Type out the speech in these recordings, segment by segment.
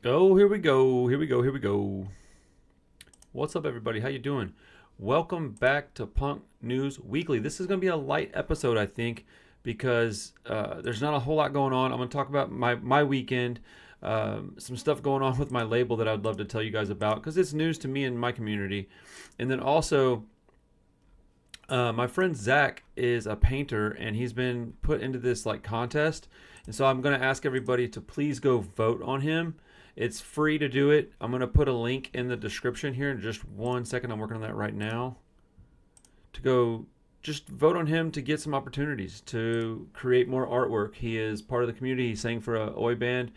Oh, here we go. Here we go. Here we go. What's up, everybody? How you doing? Welcome back to Punk News Weekly. This is going to be a light episode, I think, because there's not a whole lot going on. I'm going to talk about my weekend, some stuff going on with my label that I'd love to tell you guys about because it's news to me and my community. And then also, my friend Zach is a painter and he's been put into this like contest. And so I'm going to ask everybody to please go vote on him. It's free to do it. I'm going to put a link in the description here in just 1 second. I'm working on that right now. To go just vote on him to get some opportunities to create more artwork. He is part of the community. He sang for a Oi band.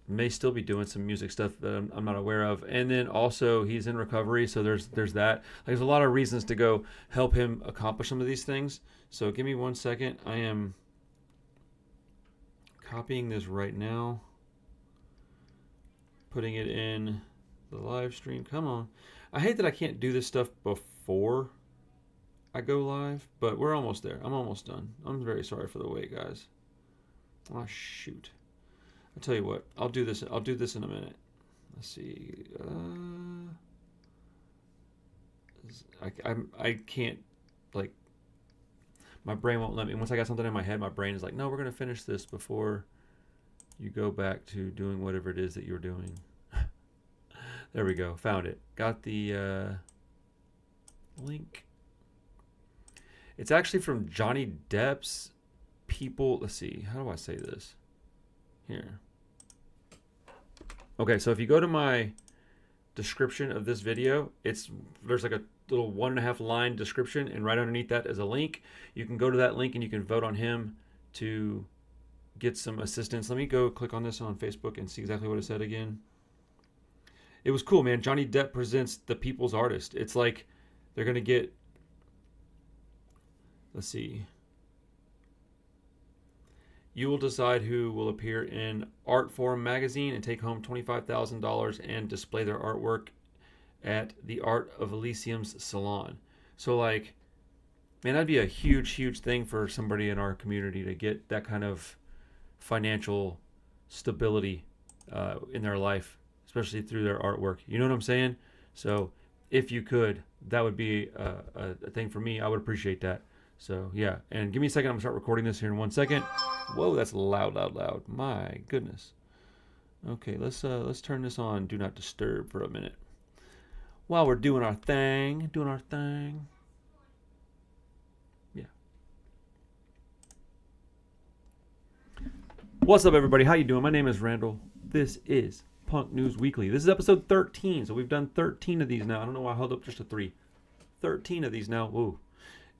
May still be doing some music stuff that I'm not aware of. And then also he's in recovery, so there's that. There's a lot of reasons to go help him accomplish some of these things. So give me 1 second. I am copying this right now, putting it in the live stream. Come on. I hate that I can't do this stuff before I go live, but we're almost there. I'm almost done. I'm very sorry for the wait, guys. Oh, shoot. I'll tell you what. I'll do this in a minute. Let's see. I can't, like, my brain won't let me. Once I got something in my head, my brain is like, no, we're going to finish this before you go back to doing whatever it is that you're doing. There we go. Found it. Got the link. It's actually from Johnny Depp's people. Let's see. How do I say this? Here. Okay, so if you go to my description of this video, there's like a little 1.5 line description, and right underneath that is a link. You can go to that link and you can vote on him to get some assistance. Let me go click on this on Facebook and see exactly what it said again. It was cool, man. Johnny Depp presents the people's artist. It's like they're going to get, let's see. You will decide who will appear in Art Forum magazine and take home $25,000 and display their artwork at the Art of Elysium's salon. So, like, man, that'd be a huge, huge thing for somebody in our community to get that kind of financial stability in their life, especially through their artwork. You know what I'm saying? So, if you could, that would be a thing for me. I would appreciate that. So, yeah. And give me a second. I'm going to start recording this here in 1 second. Whoa, that's loud, loud, loud. My goodness. Okay, let's turn this on Do Not Disturb for a minute. While we're doing our thing. Yeah. What's up, everybody? How you doing? My name is Randall. This is Punk News Weekly. This is episode 13, so we've done 13 of these now. I don't know why I held up just a 3. 13 of these now. Whoa.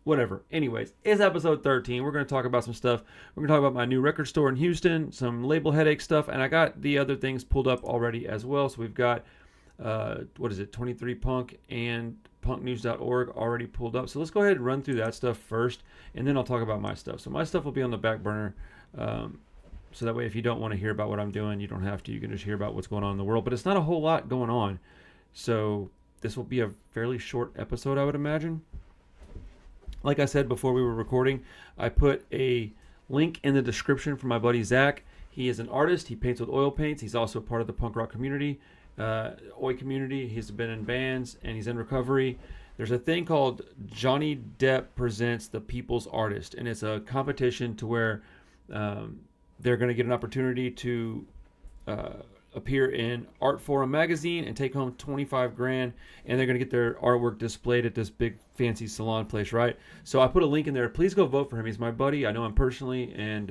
Whatever. Anyways, it's episode 13. We're going to talk about some stuff. We're going to talk about my new record store in Houston, some label headache stuff, and I got the other things pulled up already as well. So we've got, 23 Punk and punknews.org already pulled up. So let's go ahead and run through that stuff first, and then I'll talk about my stuff. So my stuff will be on the back burner. So that way, if you don't want to hear about what I'm doing, you don't have to. You can just hear about what's going on in the world. But it's not a whole lot going on. So this will be a fairly short episode, I would imagine. Like I said before we were recording, I put a link in the description for my buddy Zach. He is an artist. He paints with oil paints. He's also part of the punk rock community, Oi community. He's been in bands and he's in recovery. There's a thing called Johnny Depp Presents the People's Artist, and it's a competition to where they're going to get an opportunity to appear in Art Forum magazine and take home 25 grand, and they're going to get their artwork displayed at this big fancy salon place, right? So I put a link in there. Please go vote for him. He's my buddy. I know him personally, and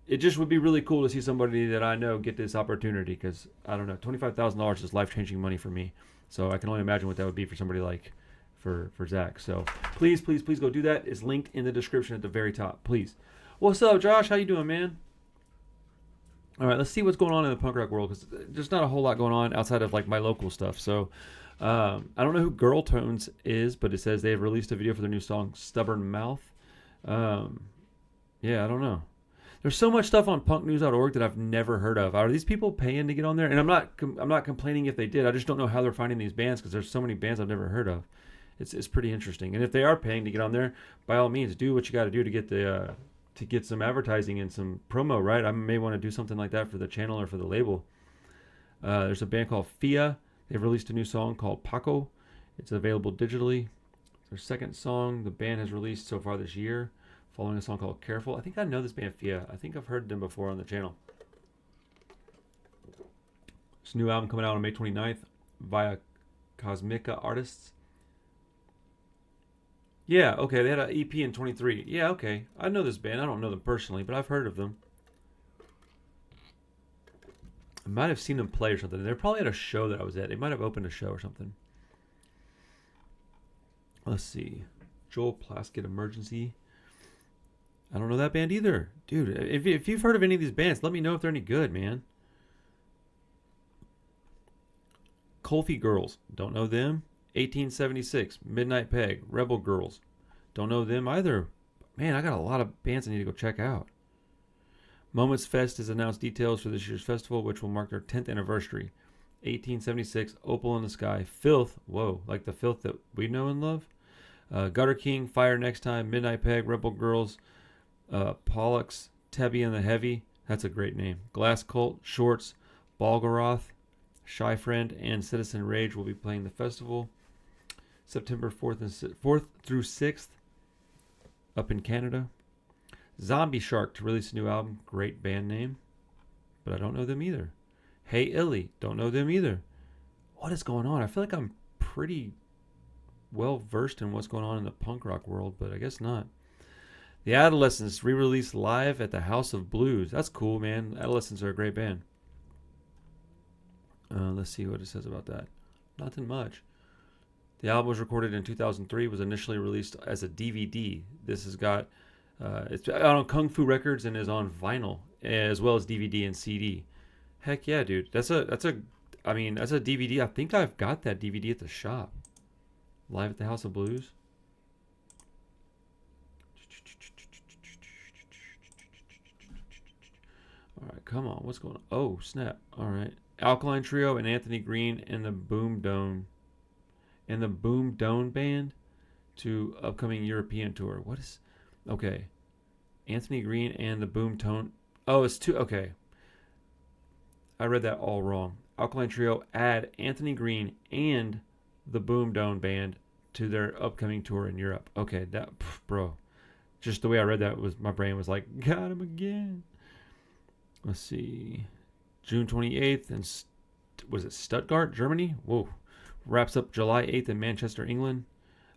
it just would be really cool to see somebody that I know get this opportunity, because I don't know, $25,000 is life-changing money for me. So I can only imagine what that would be for somebody like for Zach. So please go do that. It's linked in the description at the very top. Please. What's up, Josh? How you doing, man? All right, let's see what's going on in the punk rock world, because there's not a whole lot going on outside of like my local stuff. So I don't know who Girl Tones is, but it says they have released a video for their new song Stubborn Mouth. Yeah, I don't know. There's so much stuff on punknews.org that I've never heard of. Are these people paying to get on there? And I'm not complaining if they did. I just don't know how they're finding these bands, because there's so many bands I've never heard of. It's pretty interesting. And if they are paying to get on there, by all means, do what you got to do to get the to get some advertising and some promo, right? I may want to do something like that for the channel or for the label. There's a band called Fia. They've released a new song called Paco. It's available digitally. Their second song the band has released so far this year, following a song called Careful. I think I know this band Fia. I think I've heard them before on the channel. This new album coming out on May 29th via Cosmica Artists. Yeah, okay, they had an EP in 23. Yeah, okay. I know this band. I don't know them personally, but I've heard of them. I might have seen them play or something. They're probably at a show that I was at. They might have opened a show or something. Let's see. Joel Plaskett Emergency. I don't know that band either. Dude, if you've heard of any of these bands, let me know if they're any good, man. Colfie Girls. Don't know them. 1876. Midnight Peg. Rebel Girls. Don't know them either. Man, I got a lot of bands I need to go check out. Moments Fest has announced details for this year's festival, which will mark their 10th anniversary. 1876, Opal in the Sky, Filth, whoa, like the filth that we know and love. Gutter King, Fire Next Time, Midnight Peg, Rebel Girls, Pollux, Tebby and the Heavy, that's a great name. Glass Cult, Shorts, Balgaroth, Shy Friend, and Citizen Rage will be playing the festival. September 4th through 6th, up in Canada. Zombie Shark to release a new album. Great band name, but I don't know them either. Hey Illy, don't know them either. What is going on? I feel like I'm pretty well versed in what's going on in the punk rock world, but I guess not. The Adolescents re-released live at the House of Blues. That's cool, man. Adolescents are a great band. Let's see what it says about that. Nothing much. The album was recorded in 2003, was initially released as a DVD. This has got it's on Kung Fu Records and is on vinyl as well as DVD and CD. Heck yeah, dude. That's a DVD. I think I've got that DVD at the shop. Live at the House of Blues. All right, come on. What's going on? Oh, snap. All right. Alkaline Trio and Anthony Green and the Boom Dome Band to upcoming European tour. What is... Okay. Anthony Green and the Boom Tone. Oh, it's two. Okay. I read that all wrong. Alkaline Trio add Anthony Green and the Boom Dome Band to their upcoming tour in Europe. Okay, that, bro. Just the way I read that, was my brain was like, got him again. Let's see. June 28th and was it Stuttgart, Germany? Whoa. Wraps up July 8th in Manchester, England.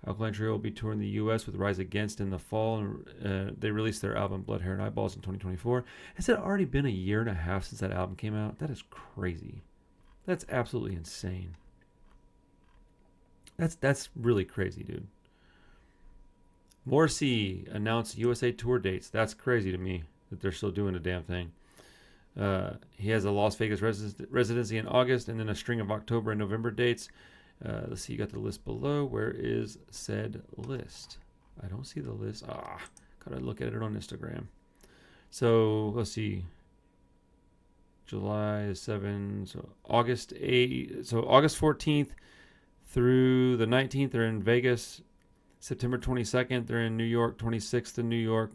Alkaline Trio will be touring the U.S. with Rise Against in the fall. They released their album Blood, Hair, and Eyeballs in 2024. Has it already been a year and a half since that album came out? That is crazy. That's absolutely insane. That's really crazy, dude. Morrissey announced USA tour dates. That's crazy to me that they're still doing the damn thing. He has a Las Vegas residency in August and then a string of October and November dates. Let's see, you got the list below. Where is said list? I don't see the list. Gotta look at it on Instagram. So let's see. July 7, so August 8, so August 14th through the 19th, they're in Vegas. September 22nd, they're in New York. 26th in New York.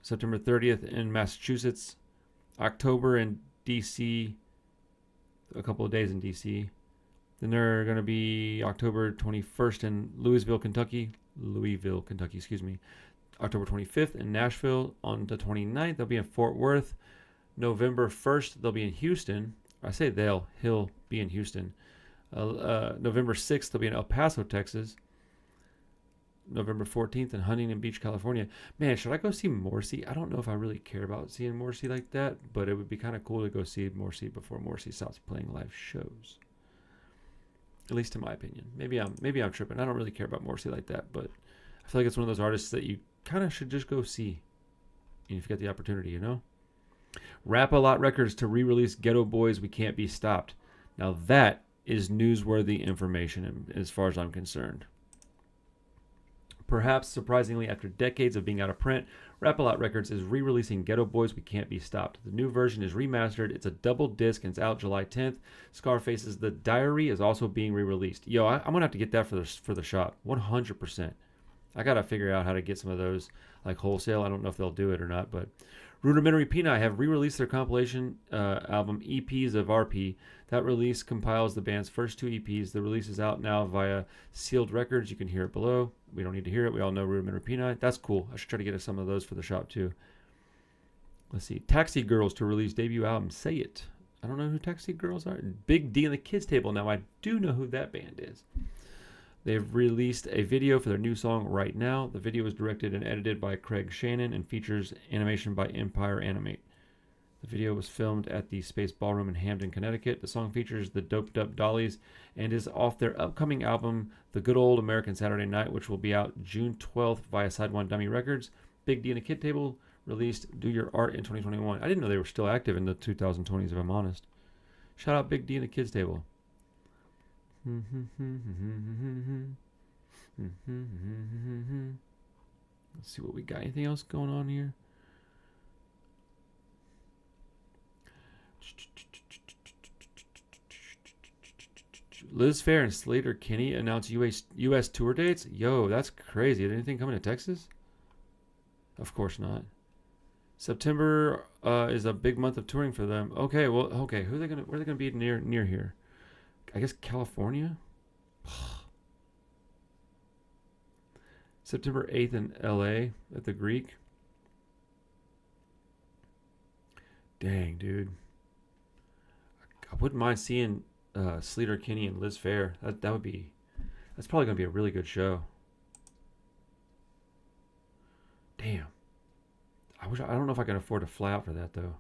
September 30th in Massachusetts. October in D.C., a couple of days in D.C. Then they're going to be October 21st in Louisville, Kentucky, excuse me. October 25th in Nashville. On the 29th, they'll be in Fort Worth. November 1st, they'll be in Houston. He'll be in Houston. November 6th, they'll be in El Paso, Texas. November 14th in Huntington Beach, California. Man, should I go see Morrissey? I don't know if I really care about seeing Morrissey like that, but it would be kind of cool to go see Morrissey before Morrissey stops playing live shows. At least in my opinion. Maybe I'm tripping. I don't really care about Morrissey like that, but I feel like it's one of those artists that you kind of should just go see if you get the opportunity, you know? Rap-A-Lot Records to re-release Ghetto Boys We Can't Be Stopped. Now that is newsworthy information as far as I'm concerned. Perhaps surprisingly, after decades of being out of print, Rap-A-Lot Records is re-releasing Ghetto Boys We Can't Be Stopped. The new version is remastered. It's a double disc and it's out July 10th. Scarface's The Diary is also being re-released. Yo, I'm going to have to get that for the shop. 100%. I got to figure out how to get some of those like wholesale. I don't know if they'll do it or not, but Rudimentary Peanut have re-released their compilation album EPs of RP. That release compiles the band's first 2 EPs. The release is out now via Sealed Records. You can hear it below. We don't need to hear it. We all know Rudimentary Peanut. That's cool. I should try to get us some of those for the shop too. Let's see. Taxi Girls to release debut album Say It. I don't know who Taxi Girls are. Big D and the Kids Table. Now I do know who that band is. They've released a video for their new song Right Now. The video is directed and edited by Craig Shannon and features animation by Empire Animate. The video was filmed at the Space Ballroom in Hamden, Connecticut. The song features the Doped Up Dollies and is off their upcoming album, The Good Old American Saturday Night, which will be out June 12th via Side One Dummy Records. Big D and the Kid Table released Do Your Art in 2021. I didn't know they were still active in the 2020s, if I'm honest. Shout out Big D and the Kids Table. Let's see what we got. Anything else going on here? Liz Phair and Slater Kinney announce U.S. tour dates. Yo, that's crazy. Anything coming to Texas? Of course not. September is a big month of touring for them. Okay, well, okay. Where are they gonna be near here? I guess California. September 8th in L.A. at the Greek. Dang, dude. I wouldn't mind seeing Sleater Kinney and Liz Phair. That's probably gonna be a really good show. Damn. I don't know if I can afford to fly out for that though.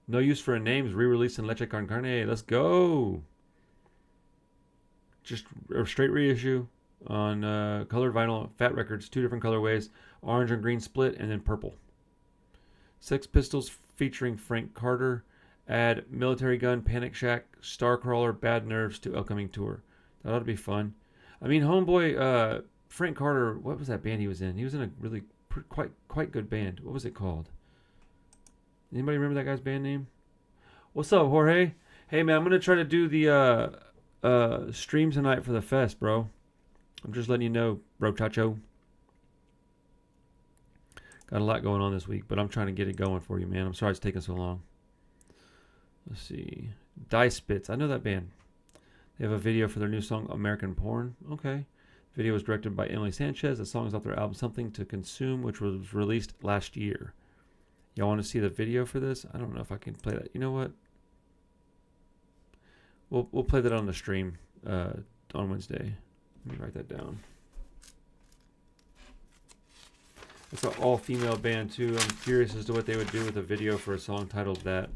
No Use for a Name's re-releasing Leche Con Carne. Let's go. Just a straight reissue on colored vinyl, Fat Records, 2 different colorways, orange and green split, and then purple. Sex Pistols featuring Frank Carter add Military Gun, Panic Shack, Starcrawler, Bad Nerves to upcoming tour. That ought to be fun. I mean, homeboy, Frank Carter, what was that band he was in? He was in a really quite good band. What was it called? Anybody remember that guy's band name? What's up, Jorge? Hey, man, I'm going to try to do the stream tonight for the fest, bro. I'm just letting you know, bro chacho. Got a lot going on this week, but I'm trying to get it going for you, man. I'm sorry it's taking so long. Let's see. Dice Spits. I know that band. They have a video for their new song, American Porn. Okay. The video was directed by Emily Sanchez. The song is off their album Something to Consume, which was released last year. Y'all want to see the video for this? I don't know if I can play that. You know what? We'll play that on the stream on Wednesday. Let me write that down. It's an all-female band too. I'm curious as to what they would do with a video for a song titled that.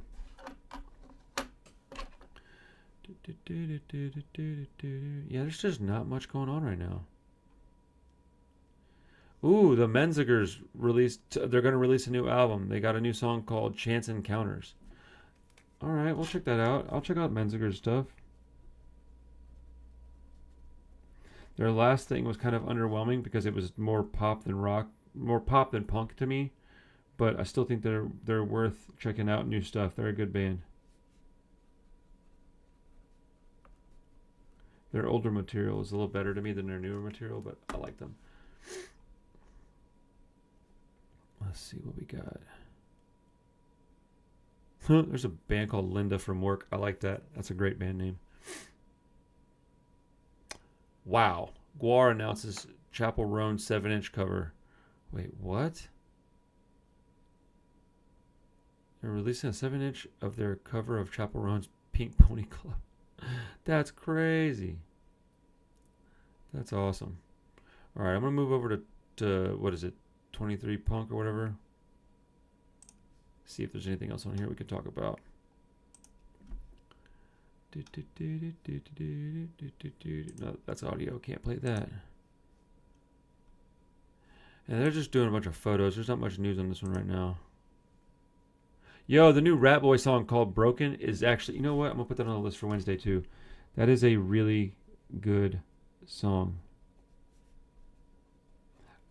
Yeah, there's just not much going on right now. Ooh, the Menzigers they're going to release a new album. They got a new song called Chance Encounters. All right, we'll check that out. I'll check out Menzigers stuff. Their last thing was kind of underwhelming because it was more pop than rock, more pop than punk to me. But I still think they're worth checking out new stuff. They're a good band. Their older material is a little better to me than their newer material, but I like them. Let's see what we got. There's a band called Linda from Work. I like that. That's a great band name. Wow. Guar announces Chapel Roan 7-inch cover. Wait, what? They're releasing a 7-inch of their cover of Chapel Roan's Pink Pony Club. That's crazy. That's awesome. All right, I'm going to move over to what is it? 23 Punk or whatever. See if there's anything else on here we could talk about. No, that's audio. Can't play that. And they're just doing a bunch of photos. There's not much news on this one right now. Yo, the new Rat Boy song called Broken is actually, you know what? I'm going to put that on the list for Wednesday too. That is a really good song.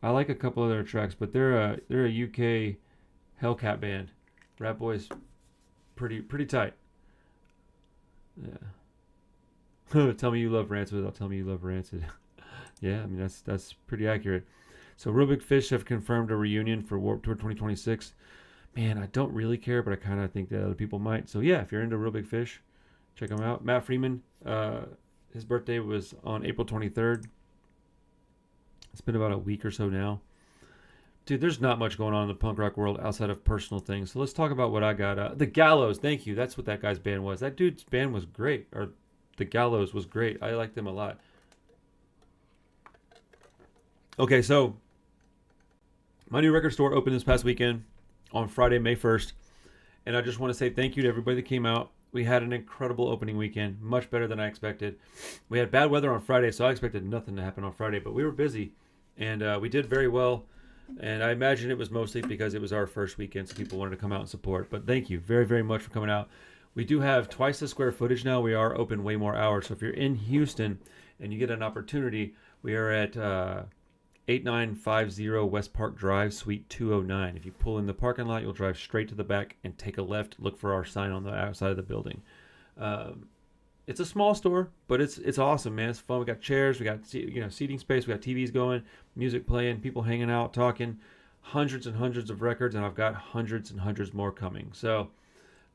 I like a couple of their tracks, but they're a UK Hellcat band. Rat Boy's pretty tight. Yeah. Tell me you love Rancid. I'll tell me you love Rancid. Yeah, I mean that's pretty accurate. So Real Big Fish have confirmed a reunion for Warped Tour 2026. Man, I don't really care, but I kind of think that other people might. So yeah, if you're into Real Big Fish, check them out. Matt Freeman, his birthday was on April 23rd. It's been about a week or so now. Dude, there's not much going on in the punk rock world outside of personal things. So let's talk about what I got. The Gallows, thank you. That's what that guy's band was. That dude's band was great. Or the Gallows was great. I liked them a lot. Okay, so my new record store opened this past weekend on Friday, May 1st. And I just want to say thank you to everybody that came out. We had an incredible opening weekend, much better than I expected. We had bad weather on Friday, so I expected nothing to happen on Friday, but we were busy, and we did very well. And I imagine it was mostly because it was our first weekend, so people wanted to come out and support. But thank you very, very much for coming out. We do have twice the square footage now. We are open way more hours. So if you're in Houston and you get an opportunity, we are at 8950 West Park Drive, Suite 209. If you pull in the parking lot, you'll drive straight to the back and take a left. Look for our sign on the outside of the building. It's a small store, but it's awesome, man. It's fun. We got chairs, we got seating space, we got TVs going, music playing, people hanging out, talking, hundreds and hundreds of records, and I've got hundreds and hundreds more coming. So,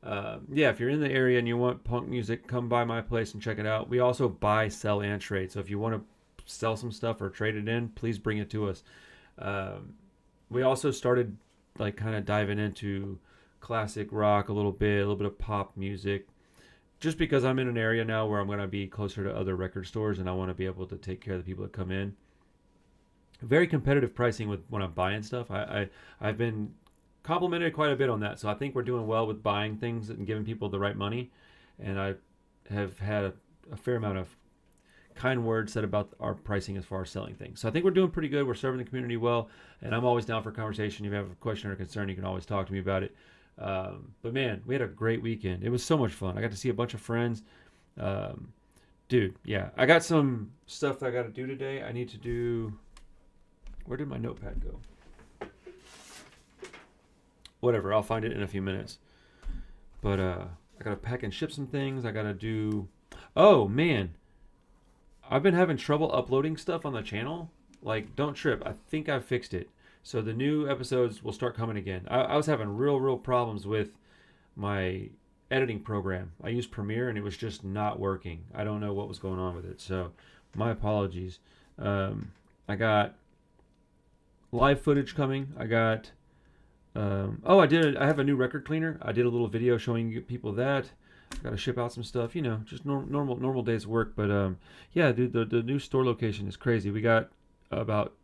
yeah, if you're in the area and you want punk music, come by my place and check it out. We also buy, sell, and trade. So if you want to sell some stuff or trade it in, please bring it to us. We also started like kind of diving into classic rock a little bit of pop music. Just because I'm in an area now where I'm going to be closer to other record stores and I want to be able to take care of the people that come in. Very competitive pricing with when I'm buying stuff. I've been complimented quite a bit on that. So I think we're doing well with buying things and giving people the right money. And I have had a fair amount of kind words said about our pricing as far as selling things. So I think we're doing pretty good. We're serving the community well. And I'm always down for conversation. If you have a question or a concern, you can always talk to me about it. But man, we had a great weekend. It was so much fun. I got to see a bunch of friends. Dude, yeah. I got some stuff that I got to do today. I need to do... Where did my notepad go? Whatever, I'll find it in a few minutes. But I got to pack and ship some things. I got to do... Oh, man. I've been having trouble uploading stuff on the channel. Like, don't trip. I think I fixed it. So the new episodes will start coming again. I was having real problems with my editing program. I used Premiere and it was just not working. I don't know what was going on with it. So my apologies. I got live footage coming. I got... I have a new record cleaner. I did a little video showing people that. I got to ship out some stuff. Just normal days of work. But yeah, dude, the new store location is crazy. We got about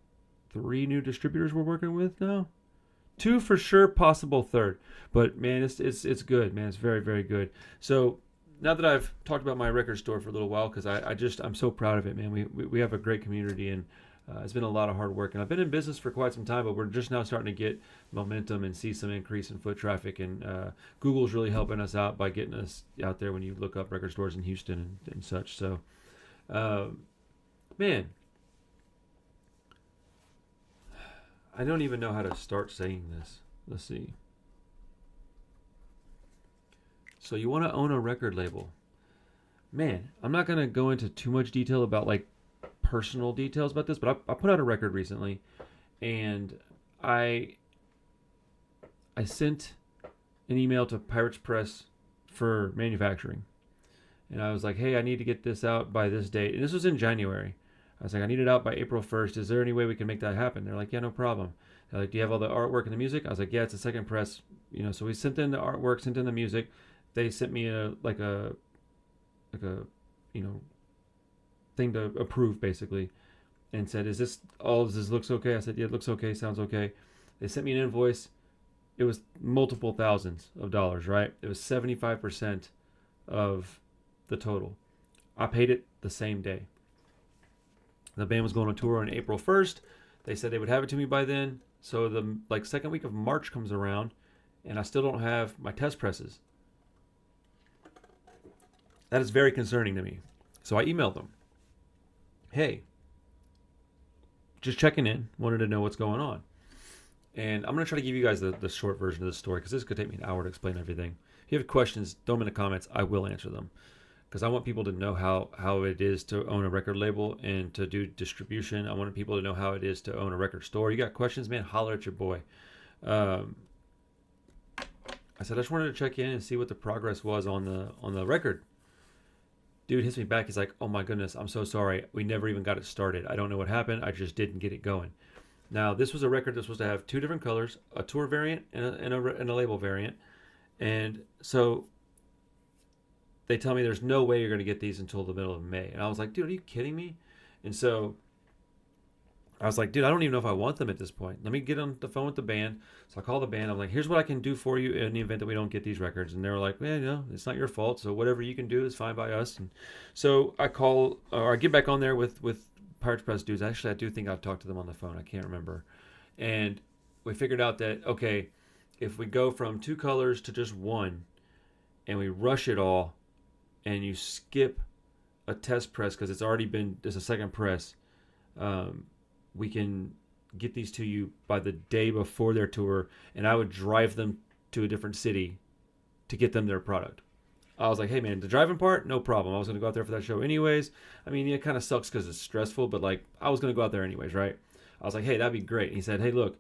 3 new distributors we're working with now. 2 for sure, possible 3rd. But man, it's good, man. It's very, very good. So now that I've talked about my record store for a little while, because I'm so proud of it, man. We have a great community, and it's been a lot of hard work. And I've been in business for quite some time, but we're just now starting to get momentum and see some increase in foot traffic. And Google's really helping us out by getting us out there when you look up record stores in Houston and such. So, man. I don't even know how to start saying this. Let's see. So you want to own a record label. Man, I'm not going to go into too much detail about like personal details about this, but I put out a record recently, and I sent an email to Pirates Press for manufacturing. And I was like, hey, I need to get this out by this date. And this was in January. I was like, I need it out by April 1st. Is there any way we can make that happen? They're like, yeah, no problem. They're like, do you have all the artwork and the music? I was like, yeah, it's a second press. So we sent in the artwork, sent in the music. They sent me a thing to approve, basically, and said, does this looks okay? I said, yeah, it looks okay, sounds okay. They sent me an invoice. It was multiple thousands of dollars, right? It was 75% of the total. I paid it the same day. The band was going on tour on April 1st. They said they would have it to me by then. So the second week of March comes around, and I still don't have my test presses. That is very concerning to me. So I emailed them. Hey, just checking in. Wanted to know what's going on. And I'm going to try to give you guys the short version of the story, because this could take me an hour to explain everything. If you have questions, throw them in the comments. I will answer them. because I want people to know how it is to own a record label and to do distribution. I want people to know how it is to own a record store. You got questions, man, holler at your boy. I said, I just wanted to check in and see what the progress was on the record. Dude hits me back. He's like, oh my goodness, I'm so sorry. We never even got it started. I don't know what happened. I just didn't get it going. Now, this was a record that was supposed to have two different colors, a tour variant and a label variant. And so they tell me there's no way you're going to get these until the middle of May. And I was like, dude, are you kidding me? And so I was like, dude, I don't even know if I want them at this point. Let me get on the phone with the band. So I call the band. I'm like, here's what I can do for you in the event that we don't get these records. And they were like, man, no, it's not your fault. So whatever you can do is fine by us. And so I get back on there with Pirates Press dudes. Actually, I do think I've talked to them on the phone. I can't remember. And we figured out that, okay, if we go from two colors to just one and we rush it all and you skip a test press because it's already been, there's a second press, we can get these to you by the day before their tour, and I would drive them to a different city to get them their product. I was like, hey man, the driving part, no problem. I was going to go out there for that show anyways. I mean, it kind of sucks because it's stressful, but like, I was going to go out there anyways, right? I was like, hey, that'd be great. And he said, hey, look,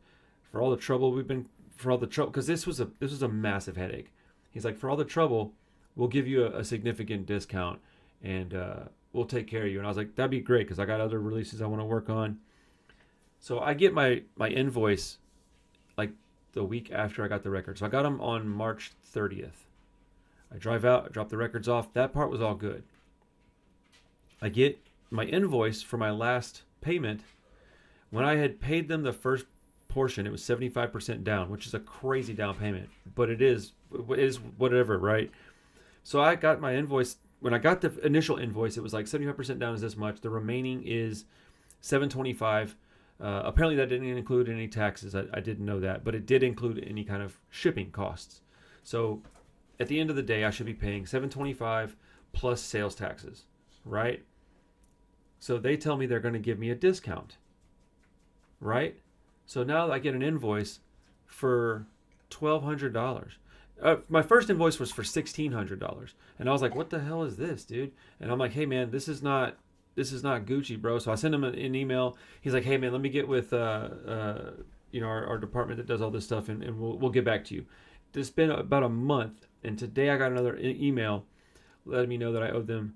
for all the trouble because this was a massive headache. He's like, for all the trouble, we'll give you a significant discount, and we'll take care of you. And I was like, that'd be great because I got other releases I want to work on. So I get my invoice like the week after I got the record. So I got them on March 30th. I drive out, I drop the records off. That part was all good. I get my invoice for my last payment. When I had paid them the first portion, it was 75% down, which is a crazy down payment. But it is whatever, right? So I got my invoice. When I got the initial invoice, it was like 75% down is this much. The remaining is $725. Apparently that didn't include any taxes. I didn't know that, but it did include any kind of shipping costs. So at the end of the day, I should be paying $725 plus sales taxes, right? So they tell me they're going to give me a discount, right? So now I get an invoice for $1,200. My first invoice was for $1,600, and I was like, what the hell is this, dude? And I'm like, hey man, this is not Gucci, bro. So I sent him an email. He's like, hey man, let me get with our department that does all this stuff, and we'll get back to you. It's been about a month, and today I got another email letting me know that I owed them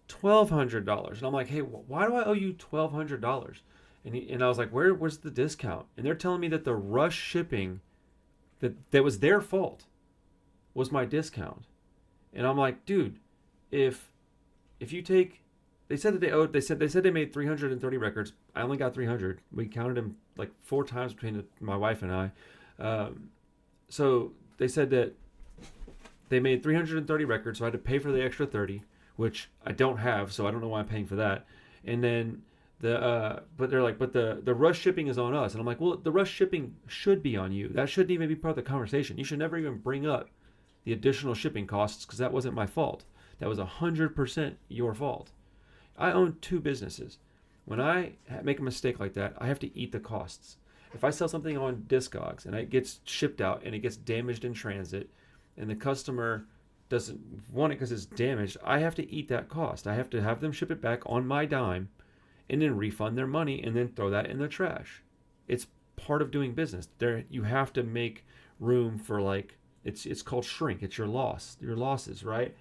$1,200. And I'm like, hey, why do I owe you $1,200? And I was like, where's the discount? And they're telling me that the rush shipping that was their fault was my discount. And I'm like, dude, if you take, they said they made 330 records. I only got 300. We counted them like 4 times between my wife and I. So they said that they made 330 records, so I had to pay for the extra 30, which I don't have, so I don't know why I'm paying for that. And then but they're like, but the rush shipping is on us. And I'm like, well, the rush shipping should be on you. That shouldn't even be part of the conversation. You should never even bring up the additional shipping costs because that wasn't my fault. That was 100% your fault. I own 2 businesses. When I make a mistake like that, I have to eat the costs. If I sell something on Discogs and it gets shipped out and it gets damaged in transit and the customer doesn't want it because it's damaged, I have to eat that cost. I have to have them ship it back on my dime and then refund their money and then throw that in the trash. It's part of doing business. You have to make room for, like, it's called shrink. It's your losses, right?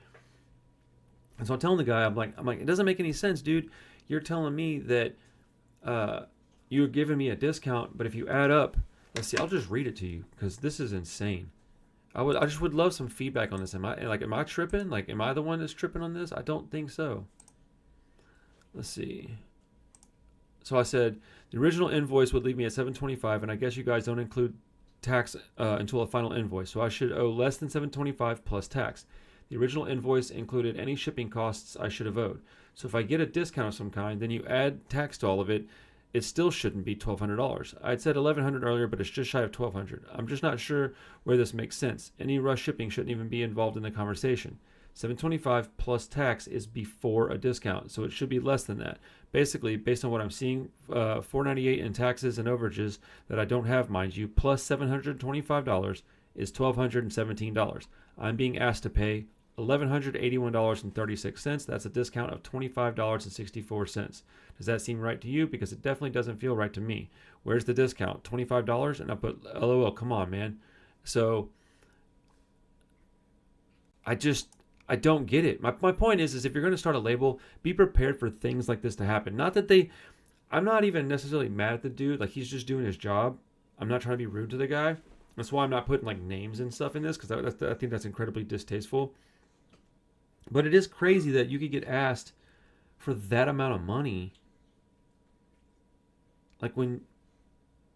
And so I'm telling the guy, I'm like, it doesn't make any sense, dude. You're telling me that you're giving me a discount, but if you add up, let's see, I'll just read it to you because this is insane. I just would love some feedback on this. Am I tripping? Like, am I the one that's tripping on this? I don't think so. Let's see. So I said the original invoice would leave me at $725, and I guess you guys don't include tax until a final invoice, so I should owe less than $725 plus tax. The original invoice included any shipping costs I should have owed. So if I get a discount of some kind, then you add tax to all of it, it still shouldn't be $1,200. I'd said $1,100 earlier, but it's just shy of $1,200. I'm just not sure where this makes sense. Any rush shipping shouldn't even be involved in the conversation. $725 plus tax is before a discount, so it should be less than that. Basically, based on what I'm seeing, $498 in taxes and overages that I don't have, mind you, plus $725 is $1,217. I'm being asked to pay $1,181.36. That's a discount of $25.64. Does that seem right to you? Because it definitely doesn't feel right to me. Where's the discount? $25? And I put LOL. Come on, man. So I don't get it. My point is if you're going to start a label, be prepared for things like this to happen. Not that I'm not even necessarily mad at the dude. Like, he's just doing his job. I'm not trying to be rude to the guy. That's why I'm not putting like names and stuff in this, because I think that's incredibly distasteful. But it is crazy that you could get asked for that amount of money. Like when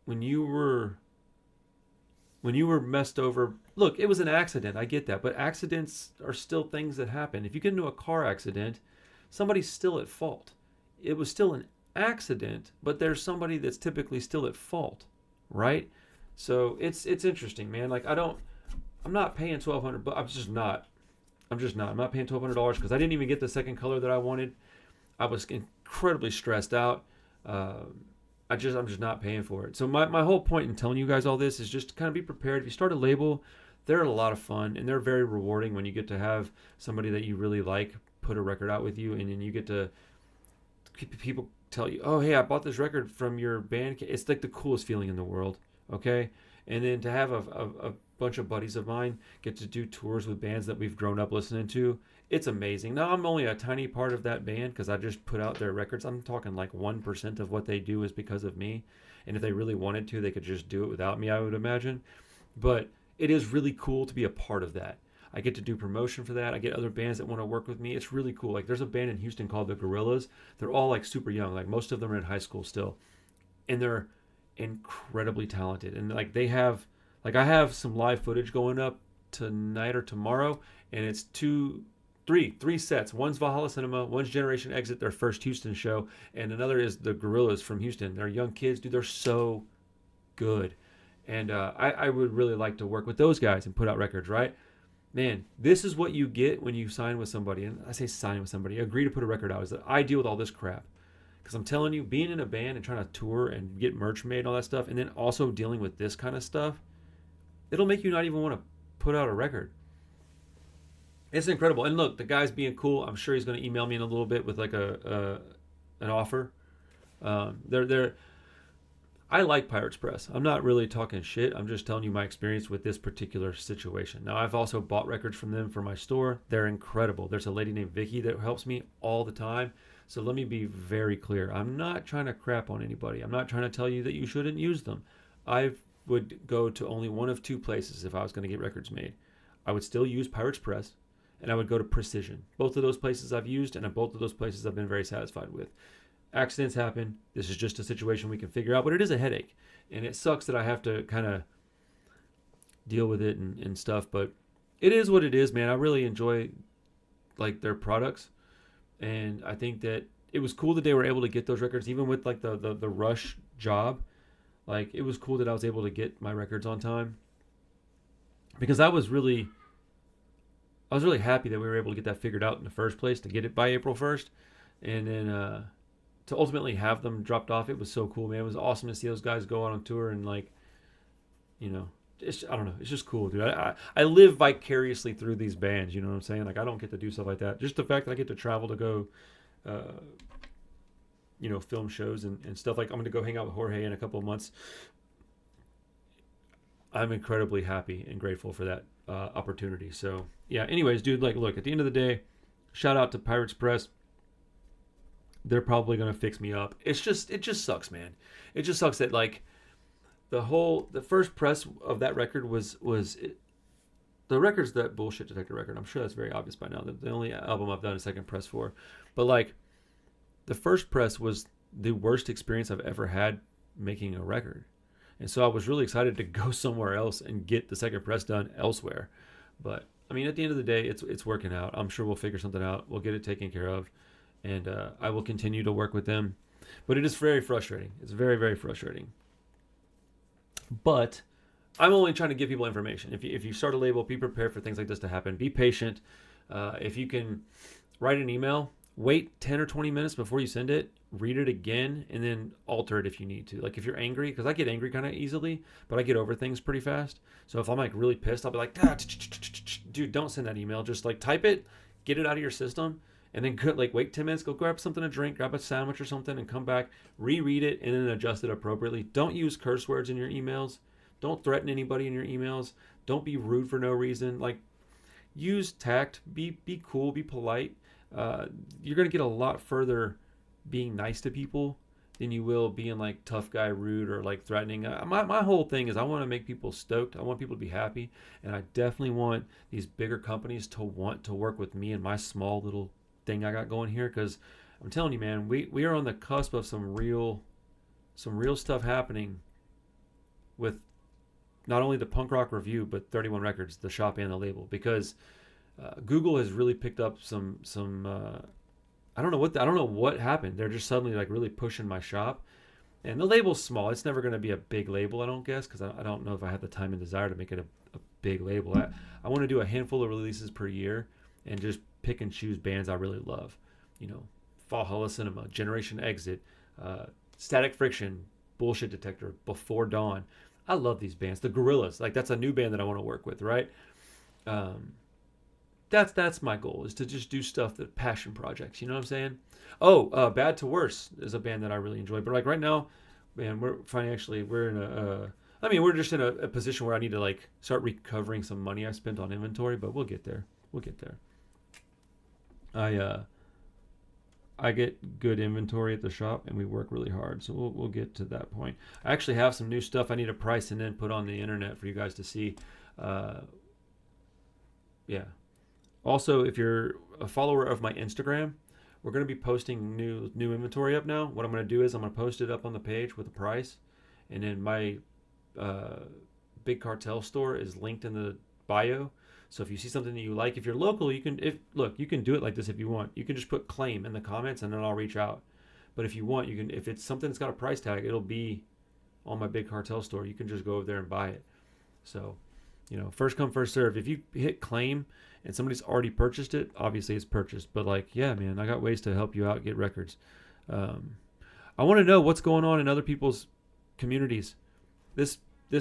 you were messed over. Look, it was an accident. I get that, but accidents are still things that happen. If you get into a car accident, somebody's still at fault. It was still an accident, but there's somebody that's typically still at fault, right? So it's interesting, man. Like, I'm not paying $1,200, but I'm just not. I'm not paying $1,200 because I didn't even get the second color that I wanted. I was incredibly stressed out. I'm just not paying for it. So my whole point in telling you guys all this is just to kind of be prepared. If you start a label, they're a lot of fun and they're very rewarding when you get to have somebody that you really like put a record out with you, and then you get to people tell you, oh, hey, I bought this record from your band. It's like the coolest feeling in the world. Okay. And then to have a bunch of buddies of mine get to do tours with bands that we've grown up listening to, it's amazing. Now, I'm only a tiny part of that band because I just put out their records. I'm talking like 1% of what they do is because of me. And if they really wanted to, they could just do it without me, I would imagine. But it is really cool to be a part of that. I get to do promotion for that. I get other bands that want to work with me. It's really cool. Like, there's a band in Houston called the Gorillas. They're all like super young. Like, most of them are in high school still. And they're incredibly talented. And like, I have some live footage going up tonight or tomorrow, and it's three sets. One's Valhalla Cinema, one's Generation Exit, their first Houston show, and another is the Gorillas from Houston. They're young kids, dude. They're so good. And I would really like to work with those guys and put out records, right? Man, this is what you get when you sign with somebody. And I say sign with somebody, agree to put a record out, is that I deal with all this crap. Because I'm telling you, being in a band and trying to tour and get merch made and all that stuff, and then also dealing with this kind of stuff, it'll make you not even want to put out a record. It's incredible. And look, the guy's being cool. I'm sure he's going to email me in a little bit with like an offer. I like Pirates Press. I'm not really talking shit. I'm just telling you my experience with this particular situation. Now, I've also bought records from them for my store. They're incredible. There's a lady named Vicky that helps me all the time. So let me be very clear. I'm not trying to crap on anybody. I'm not trying to tell you that you shouldn't use them. I would go to only one of two places if I was going to get records made. I would still use Pirates Press, and I would go to Precision. Both of those places I've used, and both of those places I've been very satisfied with. Accidents happen. This is just a situation we can figure out, but it is a headache, and it sucks that I have to kind of deal with it and stuff, but it is what it is, man. I really enjoy like their products, and I think that it was cool that they were able to get those records, even with like the rush job. Like, it was cool that I was able to get my records on time, because I was really happy that we were able to get that figured out in the first place, to get it by April 1st, and then to ultimately have them dropped off. It was so cool, man. It was awesome to see those guys go out on tour, and like, you know, I don't know, it's just cool, dude. I live vicariously through these bands, you know what I'm saying? Like, I don't get to do stuff like that. Just the fact that I get to travel to go film shows and stuff. Like, I'm going to go hang out with Jorge in a couple of months. I'm incredibly happy and grateful for that opportunity. So, yeah, anyways, dude, like, look, at the end of the day, shout out to Pirates Press. They're probably going to fix me up. It just sucks, man. It just sucks that, like, the first press of that record was the record's that Bullshit Detector record. I'm sure that's very obvious by now. The only album I've done a second press for. But, like, the first press was the worst experience I've ever had making a record. And so I was really excited to go somewhere else and get the second press done elsewhere. But, I mean, at the end of the day, it's working out. I'm sure we'll figure something out. We'll get it taken care of. And I will continue to work with them. But it is very frustrating. It's very, very frustrating. But I'm only trying to give people information. If you start a label, be prepared for things like this to happen. Be patient. If you can write an email, wait 10 or 20 minutes before you send it, read it again, and then alter it if you need to. Like, if you're angry, because I get angry kind of easily, but I get over things pretty fast. So if I'm like really pissed, I'll be like, dude, don't send that email. Just like type it, get it out of your system, and then like wait 10 minutes, go grab something to drink, grab a sandwich or something, and come back, reread it, and then adjust it appropriately. Don't use curse words in your emails. Don't threaten anybody in your emails. Don't be rude for no reason. Like, use tact. Be cool. Be polite. You're gonna get a lot further being nice to people than you will being like tough guy, rude, or like threatening. My whole thing is I want to make people stoked. I want people to be happy, and I definitely want these bigger companies to want to work with me and my small little thing I got going here. Because I'm telling you, man, we are on the cusp of some real stuff happening with not only the Punk Rock Review but 31 Records, the shop and the label, because Google has really picked up some I don't know what happened. They're just suddenly like really pushing my shop, and the label's small. It's never going to be a big label, I don't guess, because I don't know if I have the time and desire to make it a big label. I want to do a handful of releases per year and just pick and choose bands I really love. You know, Valhalla Cinema, Generation Exit, Static Friction, Bullshit Detector, Before Dawn. I love these bands. The Gorillas, like that's a new band that I want to work with, right? That's my goal, is to just do stuff that passion projects. You know what I'm saying? Oh, Bad to Worse is a band that I really enjoy. But like right now, man, we're just in a position where I need to like start recovering some money I spent on inventory. But we'll get there. We'll get there. I get good inventory at the shop, and we work really hard. So we'll get to that point. I actually have some new stuff I need to price and then put on the internet for you guys to see. Yeah. Also, if you're a follower of my Instagram, we're going to be posting new inventory up now. What I'm going to do is I'm going to post it up on the page with the price, and then my Big Cartel store is linked in the bio. So if you see something that you like, if you're local, you can do it like this if you want. You can just put claim in the comments, and then I'll reach out. But if you want, you can. If it's something that's got a price tag, it'll be on my Big Cartel store. You can just go over there and buy it. So, you know, first come, first serve. If you hit claim and somebody's already purchased it, obviously it's purchased. But like, yeah, man, I got ways to help you out get records. I want to know what's going on in other people's communities. This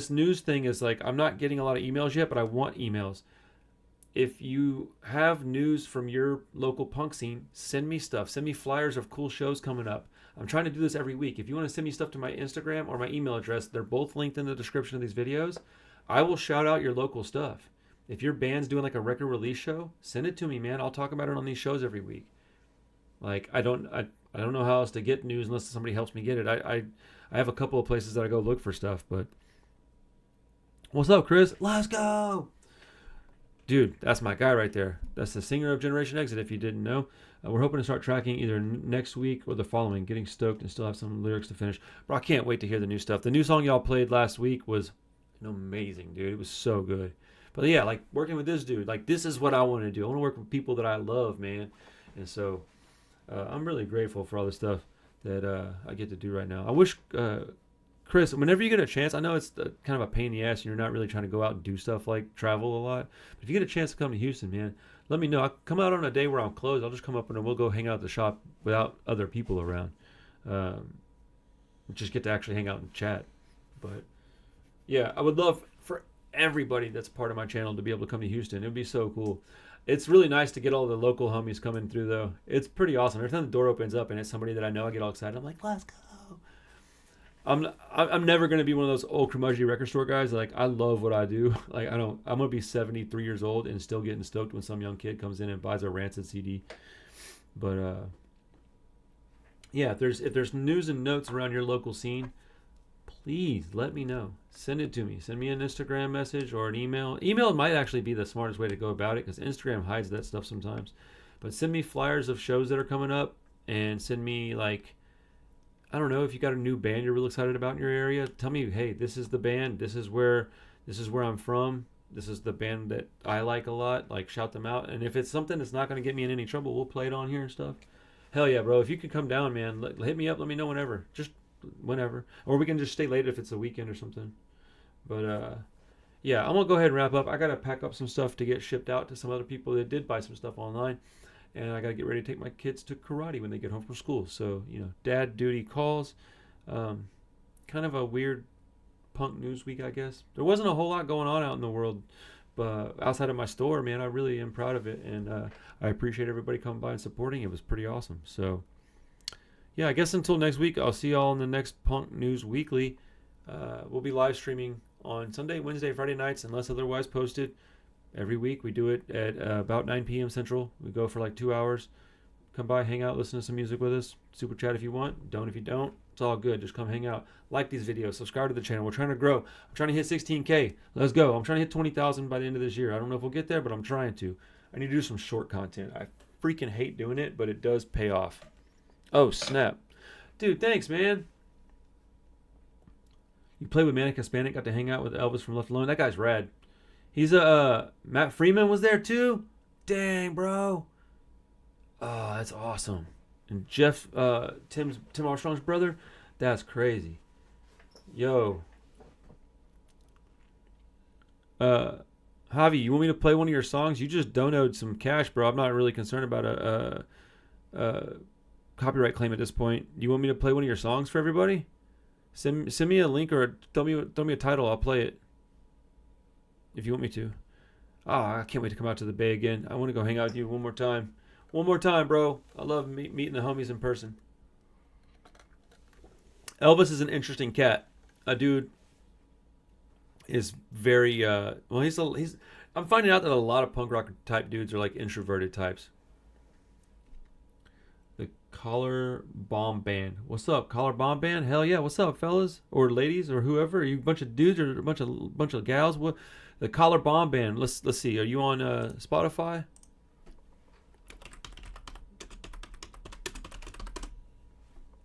news thing is like, I'm not getting a lot of emails yet, but I want emails. If you have news from your local punk scene, send me stuff. Send me flyers of cool shows coming up. I'm trying to do this every week. If you want to send me stuff to my Instagram or my email address, they're both linked in the description of these videos. I will shout out your local stuff. If your band's doing like a record release show, send it to me, man. I'll talk about it on these shows every week. Like, I don't know how else to get news unless somebody helps me get it. I have a couple of places that I go look for stuff, but what's up, Chris? Let's go. Dude, that's my guy right there. That's the singer of Generation Exit, if you didn't know. We're hoping to start tracking either next week or the following. Getting stoked and still have some lyrics to finish. Bro, I can't wait to hear the new stuff. The new song y'all played last week was amazing, dude. It was so good. But yeah, like working with this dude, like this is what I want to do. I want to work with people that I love, man. And so I'm really grateful for all the stuff that I get to do right now. I wish... Chris, whenever you get a chance, I know it's kind of a pain in the ass and you're not really trying to go out and do stuff like travel a lot. But if you get a chance to come to Houston, man, let me know. I'll come out on a day where I'm closed. I'll just come up and we'll go hang out at the shop without other people around. Just get to actually hang out and chat. But yeah, I would love for everybody that's part of my channel to be able to come to Houston. It would be so cool. It's really nice to get all the local homies coming through, though. It's pretty awesome. Every time the door opens up and it's somebody that I know, I get all excited. I'm like, let's go. I'm never gonna be one of those old curmudgeonly record store guys. Like, I love what I do. Like, I'm gonna be 73 years old and still getting stoked when some young kid comes in and buys a Rancid CD. But yeah, if there's news and notes around your local scene, please let me know. Send it to me. Send me an Instagram message or an email. Email might actually be the smartest way to go about it because Instagram hides that stuff sometimes. But send me flyers of shows that are coming up, and send me like, I don't know, if you got a new band you're real excited about in your area, tell me, hey, this is the band, this is where I'm from, this is the band that I like a lot, like shout them out. And if it's something that's not going to get me in any trouble, we'll play it on here and stuff. Hell yeah, bro. If you could come down, man, hit me up, let me know whenever. Just whenever. Or we can just stay late if it's a weekend or something. But yeah, I'm going to go ahead and wrap up. I got to pack up some stuff to get shipped out to some other people that did buy some stuff online. And I got to get ready to take my kids to karate when they get home from school. So, you know, dad duty calls. Kind of a weird punk news week, I guess. There wasn't a whole lot going on out in the world. outside of my store, man. I really am proud of it, and I appreciate everybody coming by and supporting. It was pretty awesome. So yeah, I guess until next week, I'll see y'all in the next Punk News Weekly. We'll be live streaming on Sunday, Wednesday, Friday nights, unless otherwise posted. Every week we do it at about 9 p.m. Central. We go for like 2 hours. Come by, hang out, listen to some music with us. Super chat if you want. Don't if you don't. It's all good. Just come hang out. Like these videos. Subscribe to the channel. We're trying to grow. I'm trying to hit 16K. Let's go. I'm trying to hit 20,000 by the end of this year. I don't know if we'll get there, but I'm trying to. I need to do some short content. I freaking hate doing it, but it does pay off. Oh, snap. Dude, thanks, man. You played with Manic Hispanic. Got to hang out with Elvis from Left Alone. That guy's rad. He's Matt Freeman was there too. Dang, bro. Oh, that's awesome. And Jeff, Tim Armstrong's brother, that's crazy. Yo. Javi, you want me to play one of your songs? You just donoed some cash, bro. I'm not really concerned about a copyright claim at this point. You want me to play one of your songs for everybody? Send me a link or throw me a title. I'll play it. If you want me to. I can't wait to come out to the Bay again. I want to go hang out with you one more time. One more time, bro. I love meeting the homies in person. Elvis is an interesting cat. A dude is very well. He's. I'm finding out that a lot of punk rock type dudes are like introverted types. The Collar Bomb Band. What's up, Collar Bomb Band? Hell yeah. What's up, fellas or ladies or whoever? Are you a bunch of dudes or a bunch of gals? What? The Collar Bomb Band. Let's see. Are you on Spotify?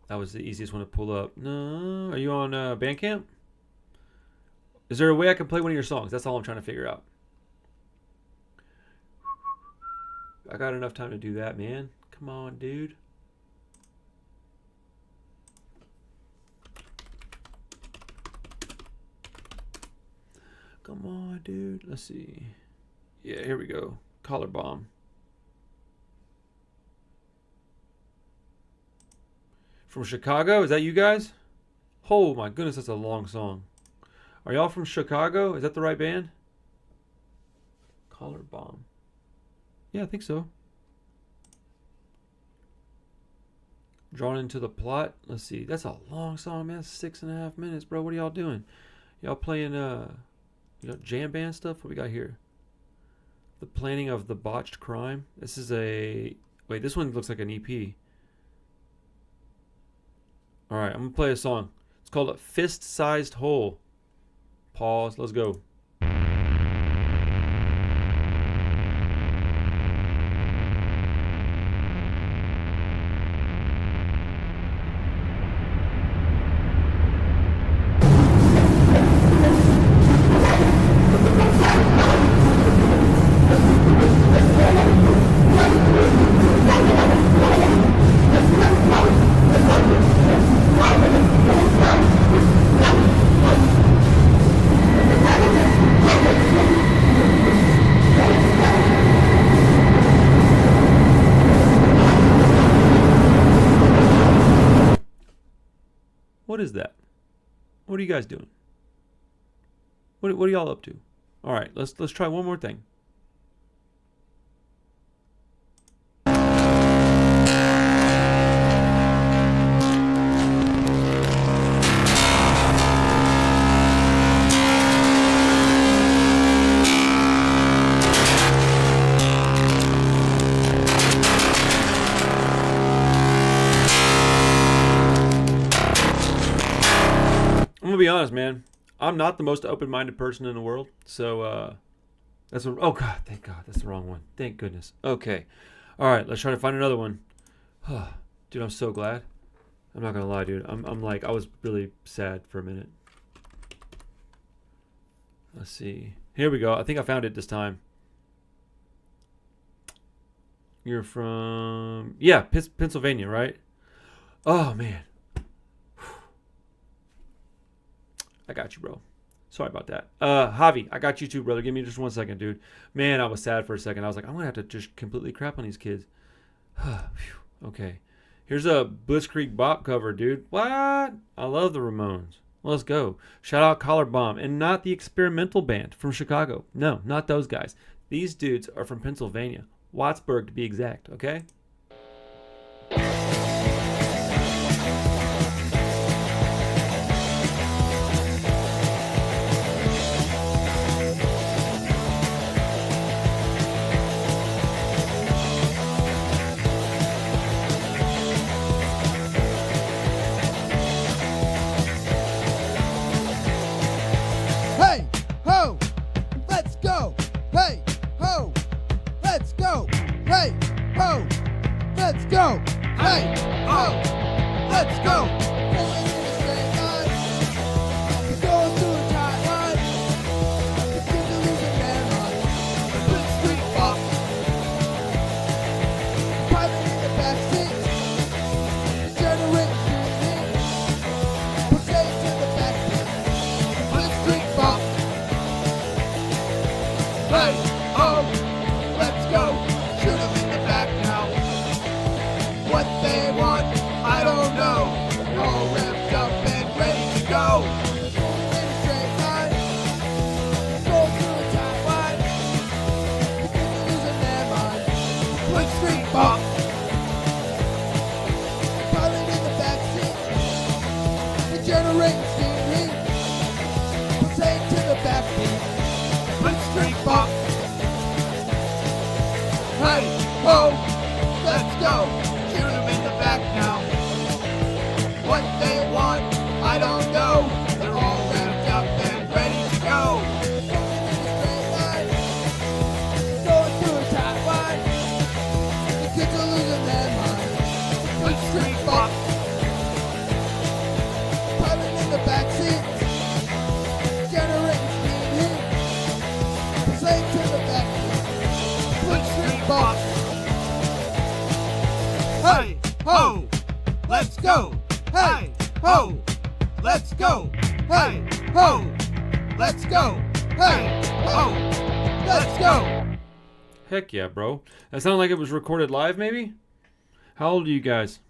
That was the easiest one to pull up. No. Are you on Bandcamp? Is there a way I can play one of your songs? That's all I'm trying to figure out. I got enough time to do that, man. Come on, dude. Come on, dude. Let's see. Yeah, here we go. Collar Bomb. From Chicago? Is that you guys? Oh my goodness, that's a long song. Are y'all from Chicago? Is that the right band? Collar Bomb. Yeah, I think so. Drawn into the plot. Let's see. That's a long song, man. 6.5 minutes, bro. What are y'all doing? Y'all playing jam band stuff? What we got here? The Planning of the Botched Crime. This is a... Wait, this one looks like an EP. Alright, I'm going to play a song. It's called A Fist-Sized Hole. Pause. Let's go. What is that? What are you guys doing? What are y'all up to? All right, let's try one more thing. I'm gonna be honest, man. I'm not the most open-minded person in the world, so that's a, oh god, thank God, that's the wrong one. Thank goodness. Okay, all right, let's try to find another one. Dude, I'm so glad. I'm not gonna lie, dude. I'm like, I was really sad for a minute. Let's see. Here we go. I think I found it this time. You're from Pennsylvania, right? Oh man. I got you, bro. Sorry about that. Javi, I got you too, brother. Give me just 1 second, dude. Man, I was sad for a second. I was like, I'm going to have to just completely crap on these kids. Okay. Here's a Blitzkrieg Bop cover, dude. What? I love the Ramones. Let's go. Shout out Collar Bomb, and not the experimental band from Chicago. No, not those guys. These dudes are from Pennsylvania. Wattsburg to be exact, okay? Hey, ho, let's go. Hey, ho, let's go. Hey, ho, let's go. Hey, ho, let's go. Pulling in a straight line. We're going through a tight line. The kids are losing their mind. Good street bop. Pilot in the backseat. Generating screaming. Potato to the backseat. Good street bop. Hey, oh, let's go. Shoot 'em in the back now. What they want, I don't know. They're all ramped up and ready to go. Going in a straight line. Going through a tight line. The kids are losing their mind. Quick street bop. Pilot in the backseat. The generating steering. Potato to the backbeat. Quick street bop. Hey, ho, let's go. Shoot 'em in the back now. What they want, I don't know. They're all ramped up and ready to go. Going in a straight line. Going through a tight line. The kids are losing their mind. Quick street bop. Pilot in the backseat. Generating steam heat. Slave to the backbeat. Quick street bop. Hey, ho, let's go. Hey, ho, let's go. Hey, ho, let's go. Hey, ho, let's go. Heck yeah, bro. That sounded like it was recorded live, maybe? How old are you guys?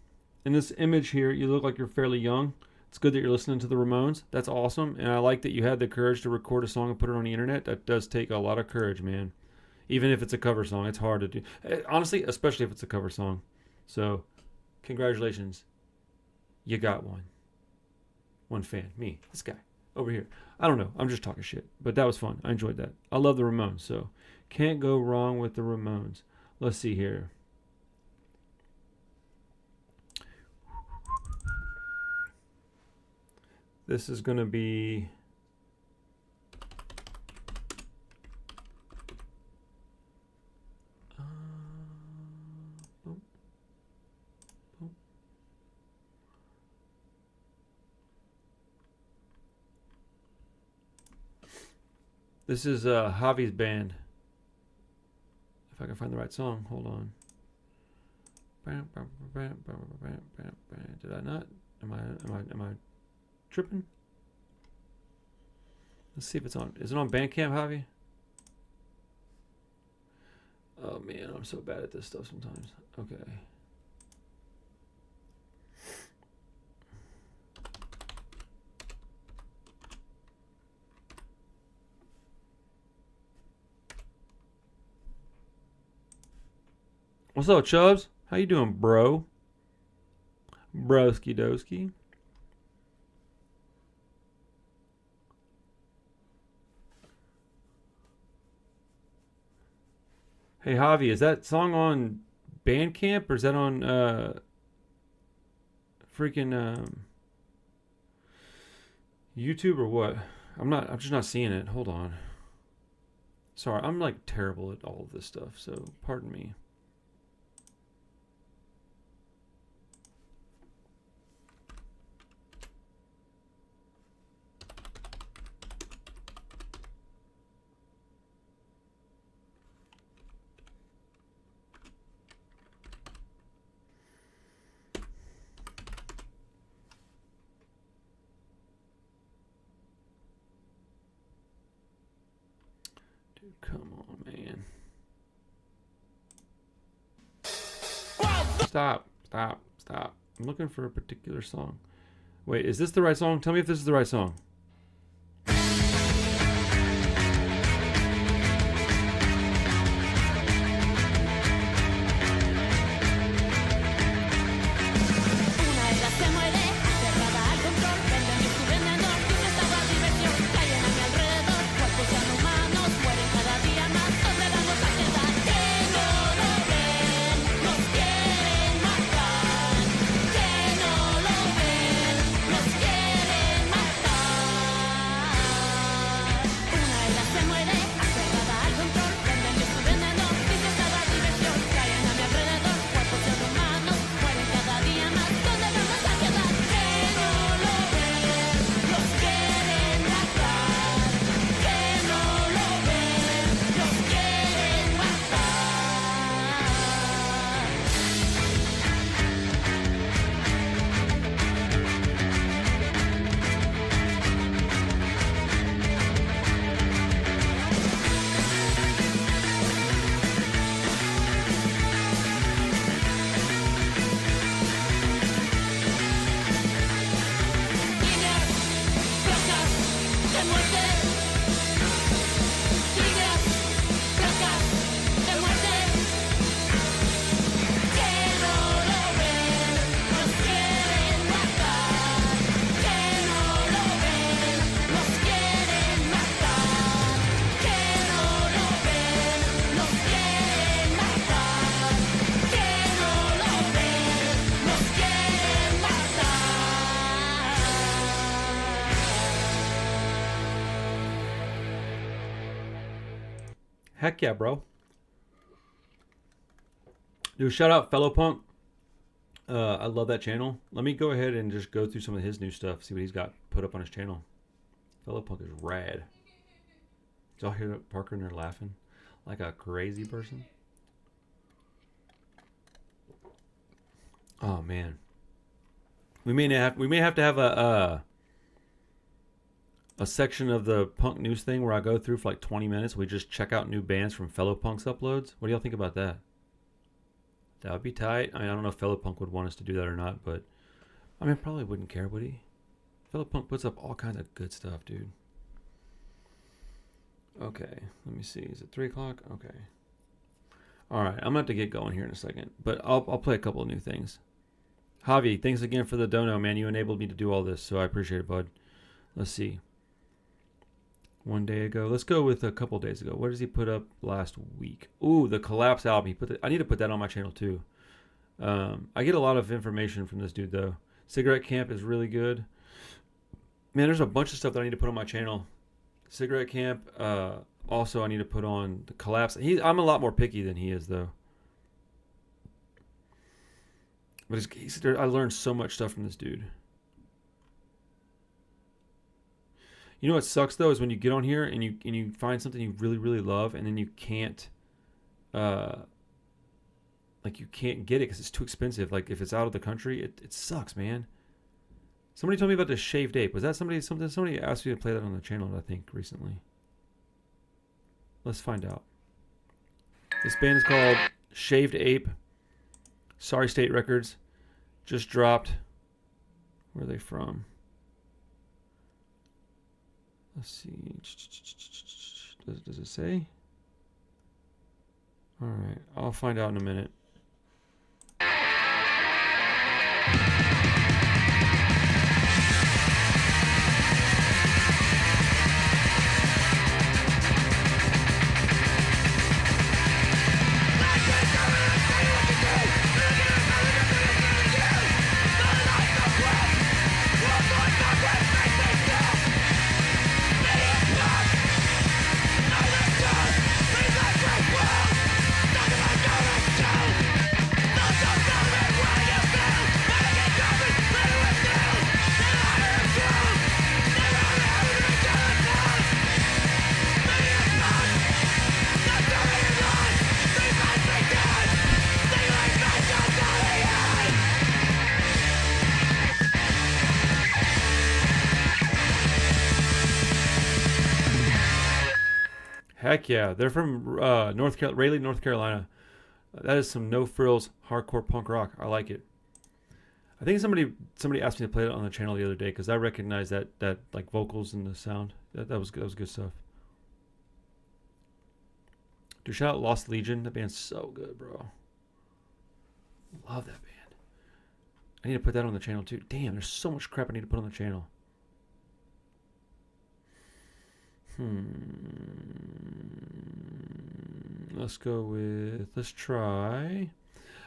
In this image here, you look like you're fairly young. It's good that you're listening to the Ramones. That's awesome. And I like that you had the courage to record a song and put it on the internet. That does take a lot of courage, man. Even if it's a cover song, it's hard to do. Honestly, especially if it's a cover song. So, congratulations. You got one. One fan. Me. This guy. Over here. I don't know. I'm just talking shit. But that was fun. I enjoyed that. I love the Ramones. So, can't go wrong with the Ramones. Let's see here. This is going to be... This is Javi's band. If I can find the right song, hold on. Did I not? Am I tripping? Let's see if it's on. Is it on Bandcamp, Javi? Oh man, I'm so bad at this stuff sometimes. Okay. What's up, Chubbs? How you doing, bro? Broski doski. Hey, Javi, is that song on Bandcamp or is that on freaking YouTube or what? I'm just not seeing it. Hold on. Sorry, I'm like terrible at all of this stuff, so pardon me. Come on, man. Stop. I'm looking for a particular song. Wait, is this the right song? Tell me if this is the right song. Heck yeah, bro. Dude, shout out Fellow Punk. I love that channel. Let me go ahead and just go through some of his new stuff. See what he's got put up on his channel. Fellow Punk is rad. Did y'all hear Parker in there laughing like a crazy person? Oh man. We may have to have a section of the punk news thing where I go through for like 20 minutes. We just check out new bands from Fellow Punk's uploads. What do y'all think about that? That would be tight. I mean, I don't know if Fellow Punk would want us to do that or not, but I mean, probably wouldn't care, would he? Fellow Punk puts up all kinds of good stuff, dude. Okay, let me see. Is it 3 o'clock? Okay. All right, I'm going to have to get going here in a second, but I'll play a couple of new things. Javi, thanks again for the dono, man. You enabled me to do all this, so I appreciate it, bud. Let's see. 1 day ago. Let's go with a couple days ago. What does he put up last week? Ooh, the Collapse album. I need to put that on my channel too. I get a lot of information from this dude though. Cigarette Camp is really good. Man, there's a bunch of stuff that I need to put on my channel. Cigarette Camp. Also, I need to put on the Collapse. I'm a lot more picky than he is though. But I learned so much stuff from this dude. You know what sucks though is when you get on here and you find something you really really love and then you can't you can't get it because it's too expensive. Like if it's out of the country, it sucks, man. Somebody told me about the Shaved Ape. Was that somebody asked me to play that on the channel, I think, recently? Let's find out. This band is called Shaved Ape. Sorry State Records. Just dropped. Where are they from? Let's see. Does it say? All right. I'll find out in a minute. Heck yeah. They're from Raleigh, North Carolina. That is some no-frills hardcore punk rock. I like it. I think somebody asked me to play it on the channel the other day because I recognized that like vocals and the sound. That was good. That was good stuff. Dude, shout out Lost Legion. That band's so good, bro. Love that band. I need to put that on the channel too. Damn, there's so much crap I need to put on the channel. Let's go with, let's try.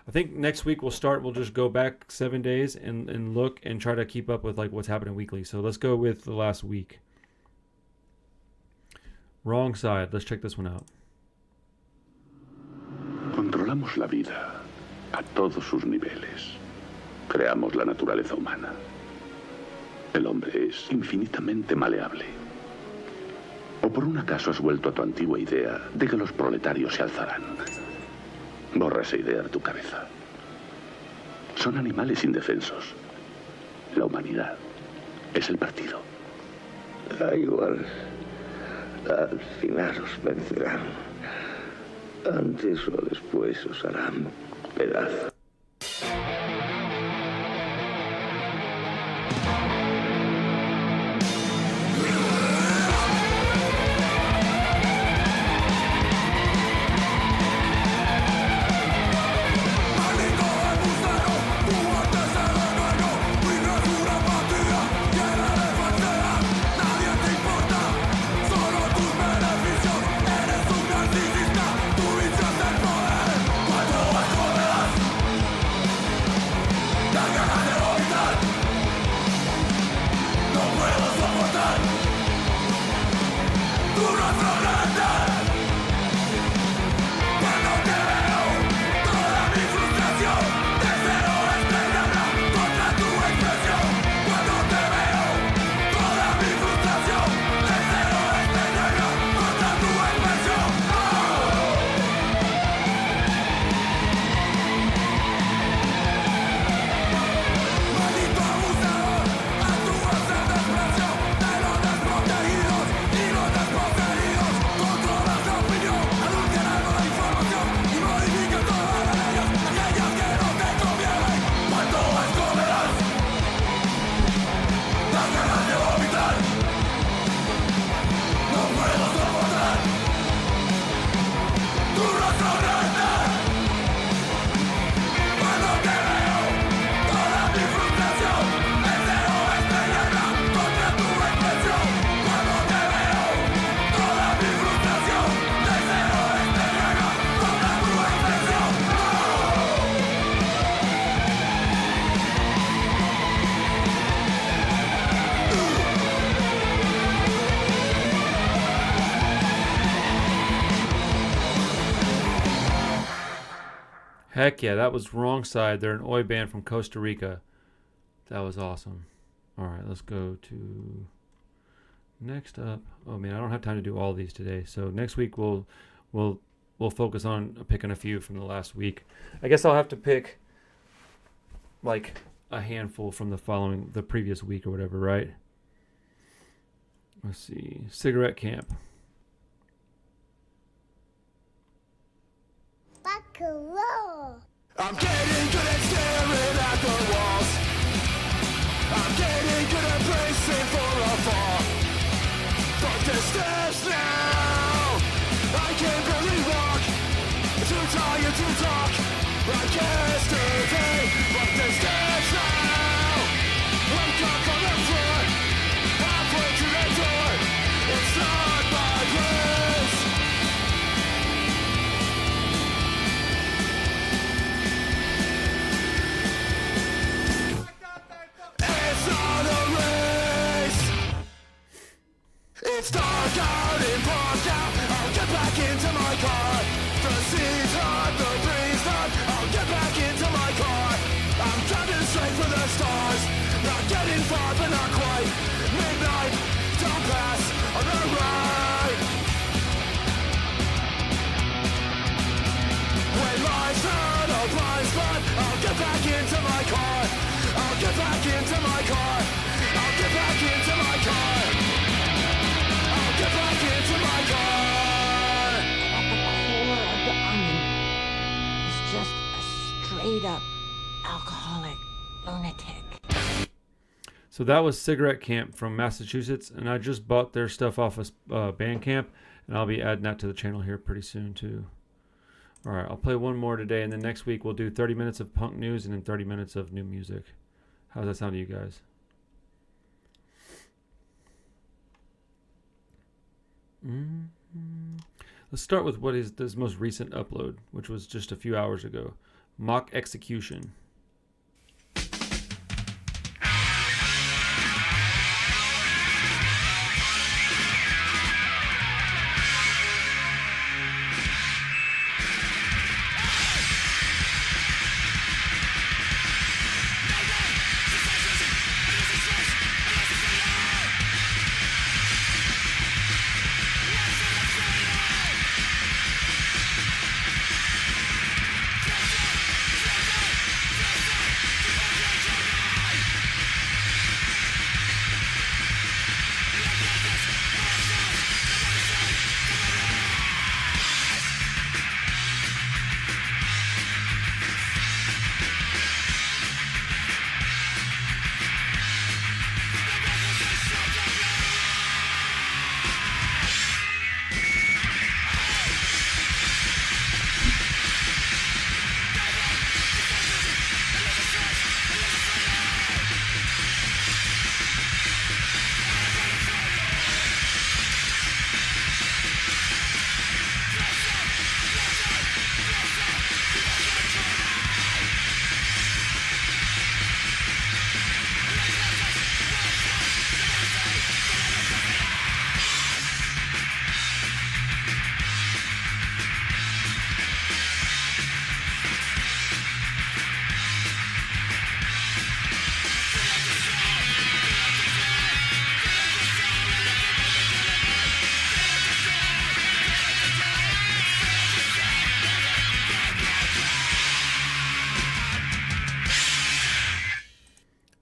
I think next week we'll just go back 7 days and look and try to keep up with like what's happening weekly. So let's go with the last week. Wrong Side. Let's check this one out. Controlamos la vida a todos sus niveles. Creamos la naturaleza humana. El hombre es infinitamente maleable. ¿O por un acaso has vuelto a tu antigua idea de que los proletarios se alzarán? Borra esa idea de tu cabeza. Son animales indefensos. La humanidad es el partido. Da igual. Al final os vencerán. Antes o después os harán pedazos. Heck yeah, that was Wrong Side. They're an Oi band from Costa Rica. That was awesome. All right, let's go to next up. Oh man, I don't have time to do all these today. So next week we'll focus on picking a few from the last week. I guess I'll have to pick like a handful from the previous week or whatever, right? Let's see. Cigarette Camp. I'm getting good at staring at the walls. I'm getting good at bracing for a fall. Fuck the steps now. I can barely walk. Too tired to talk. Like yesterday. Fuck the steps now. Wake up on the floor. Halfway to the door. It's not my place. It's dark out in Park now. I'll get back into my car. The seat's hot, the breeze hot. I'll get back into my car. I'm driving straight for the stars. Not getting far, but not quite. Midnight, don't pass on the right. When life's not a blind spot, I'll get back into my car. I'll get back into my car. I'll get back into my car. Get back into my car! At the core of the onion is just a straight up alcoholic lunatic. So that was Cigarette Camp from Massachusetts, and I just bought their stuff off of Bandcamp, and I'll be adding that to the channel here pretty soon too. All right, I'll play one more today, and then next week we'll do 30 minutes of punk news and then 30 minutes of new music. How's that sound to you guys? Let's start with what is this most recent upload, which was just a few hours ago. Mock Execution.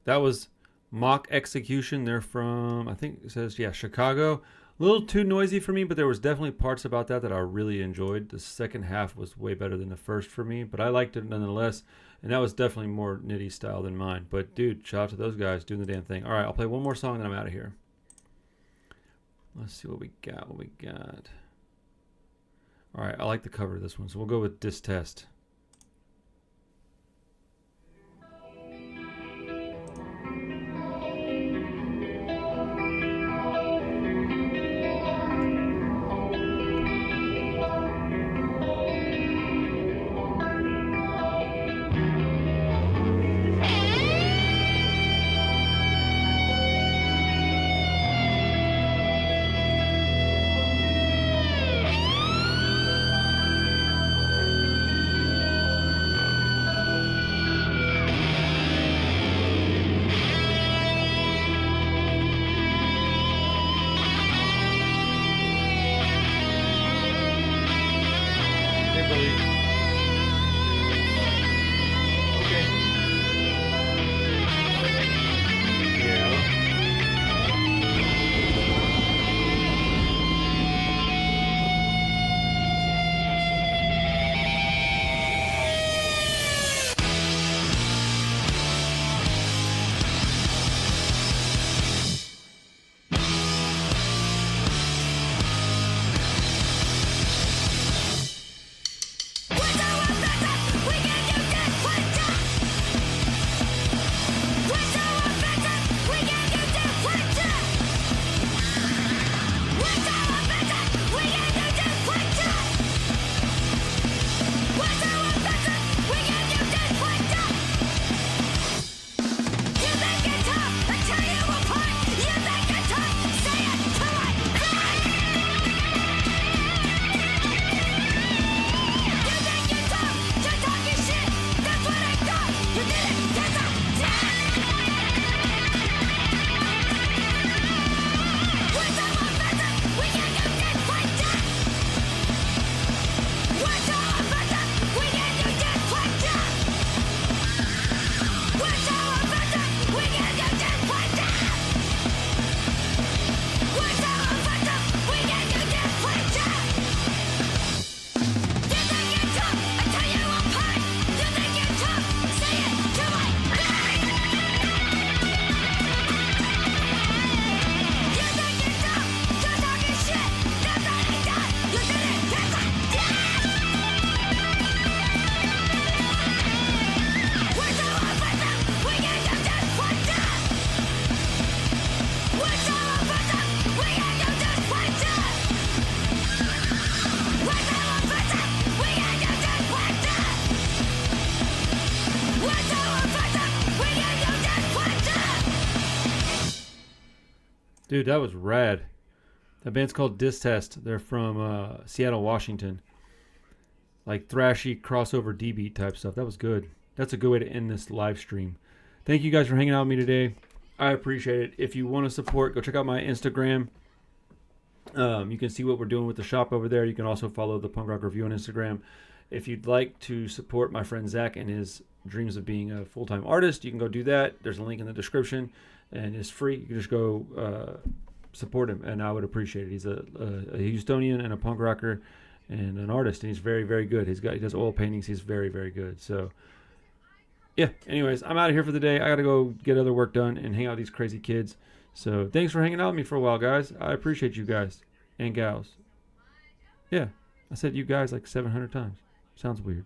That was Mock Execution. They're from, I think it says, yeah, Chicago. A little too noisy for me, but there was definitely parts about that I really enjoyed. The second half was way better than the first for me, but I liked it nonetheless. And that was definitely more Nitty style than mine. But dude, shout out to those guys doing the damn thing. All right, I'll play one more song, then I'm out of here. Let's see what we got. All right, I like the cover of this one, so we'll go with Distest. Dude, that was rad. That band's called Diss Test. They're from Seattle, Washington. Like thrashy crossover D-beat type stuff. That was good. That's a good way to end this live stream. Thank you guys for hanging out with me today. I appreciate it. If you want to support, go check out my Instagram. You can see what we're doing with the shop over there. You can also follow the Punk Rock Review on Instagram. If you'd like to support my friend Zach and his dreams of being a full-time artist, you can go do that. There's a link in the description, and it's free. You can just go support him, and I would appreciate it. He's a Houstonian and a punk rocker and an artist, and he's very, very good. He does oil paintings. He's very, very good. So, yeah. Anyways, I'm out of here for the day. I got to go get other work done and hang out with these crazy kids. So, thanks for hanging out with me for a while, guys. I appreciate you guys and gals. Yeah, I said you guys like 700 times. Sounds weird.